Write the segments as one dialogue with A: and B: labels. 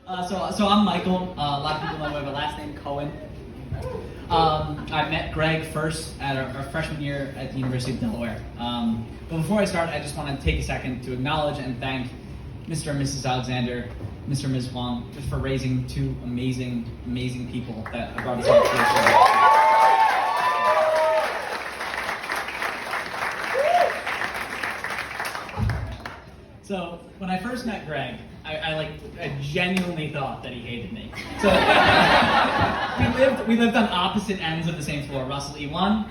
A: So I'm Michael. A lot of people know my last name, Cohen. I met Greg first at our freshman year at the University of Delaware. But before I start, I just want to take a second to acknowledge and thank Mr. and Mrs. Alexander, Mr. and Ms. Wong, just for raising two amazing, amazing people that brought us here to this show. So when I first met Greg, I genuinely thought that he hated me. So we lived on opposite ends of the same floor. Russell E1.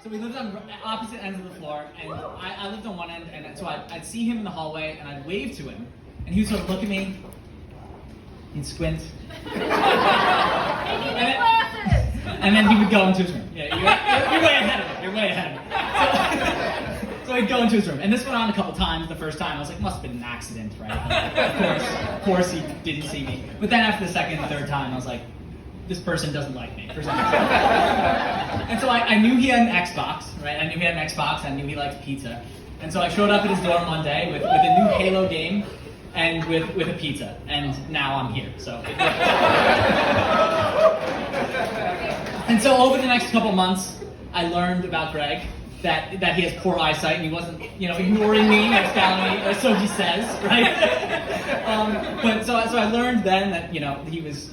A: So we lived on opposite ends of the floor, and I lived on one end, and so I'd see him in the hallway, and I'd wave to him, and he would sort of look at me, he'd squint, and then he would go into his room. Yeah, you're way ahead of it. You're way ahead of it. So he'd go into his room, and this went on a couple times. The first time, I was like, must have been an accident, right? Of course, he didn't see me. But then after the second and third time, I was like, this person doesn't like me for some reason. And so I knew he had an Xbox, right? I knew he had an Xbox. I knew he liked pizza, and so I showed up at his dorm one day with a new Halo game and with a pizza, and now I'm here. So. And so over the next couple months, I learned about Greg. That he has poor eyesight and he wasn't, ignoring me next down me, or so he says, right? But so I learned then that he was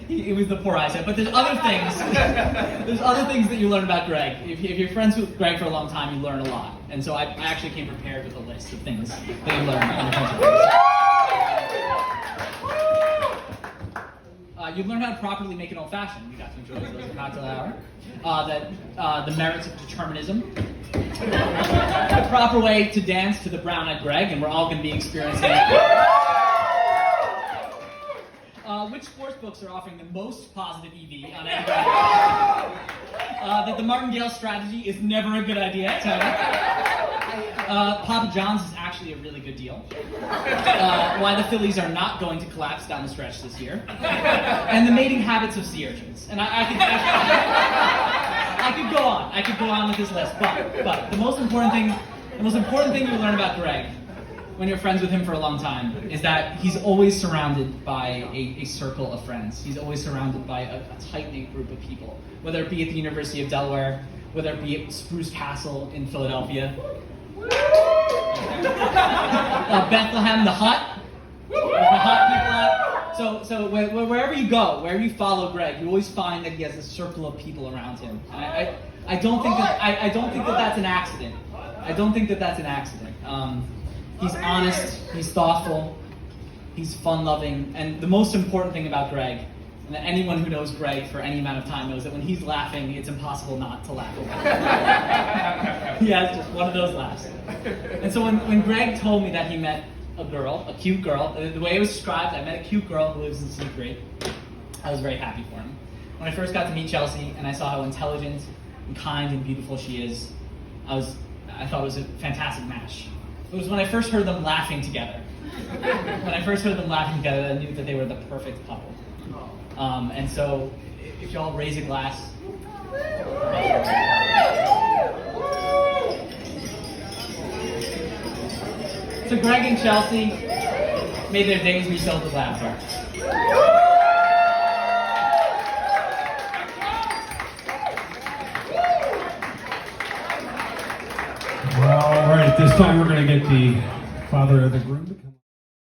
A: he was the poor eyesight. But there's other things. There's other things that you learn about Greg. If you're friends with Greg for a long time, you learn a lot. And so I actually came prepared with a list of things that you learn in the country. You learn how to properly make an old fashioned. You got to enjoy those cocktail hour. The merits of determinism. The proper way to dance to the brown-eyed Greg, and we're all going to be experiencing it. Which sports books are offering the most positive EV on everybody? That the martingale strategy is never a good idea. Papa John's is actually a really good deal. Why the Phillies are not going to collapse down the stretch this year. And the mating habits of sea urchins. And I could go on with this list. But the most important thing you learn about Greg when you're friends with him for a long time is that he's always surrounded by a circle of friends. He's always surrounded by a tight-knit group of people. Whether it be at the University of Delaware, whether it be at Spruce Castle in Philadelphia, Bethlehem, the Hut, where's the Hut people at? So wherever you go, wherever you follow Greg, you always find that he has a circle of people around him. And I don't think that that's an accident. I don't think that that's an accident. He's honest, he's thoughtful, he's fun-loving, and the most important thing about Greg, and that anyone who knows Greg for any amount of time knows that when he's laughing, it's impossible not to laugh. He has just one of those laughs. And so when Greg told me that he met a cute girl, the way it was described, I met a cute girl who lives in 7th grade, I was very happy for him. When I first got to meet Chelsea and I saw how intelligent and kind and beautiful she is, I thought it was a fantastic match. It was when I first heard them laughing together. I knew that they were the perfect couple. And so, if y'all raise a glass. So Greg and Chelsea made their days be filled with laughter.
B: All right, at this time we're going to get the father of the groom to come.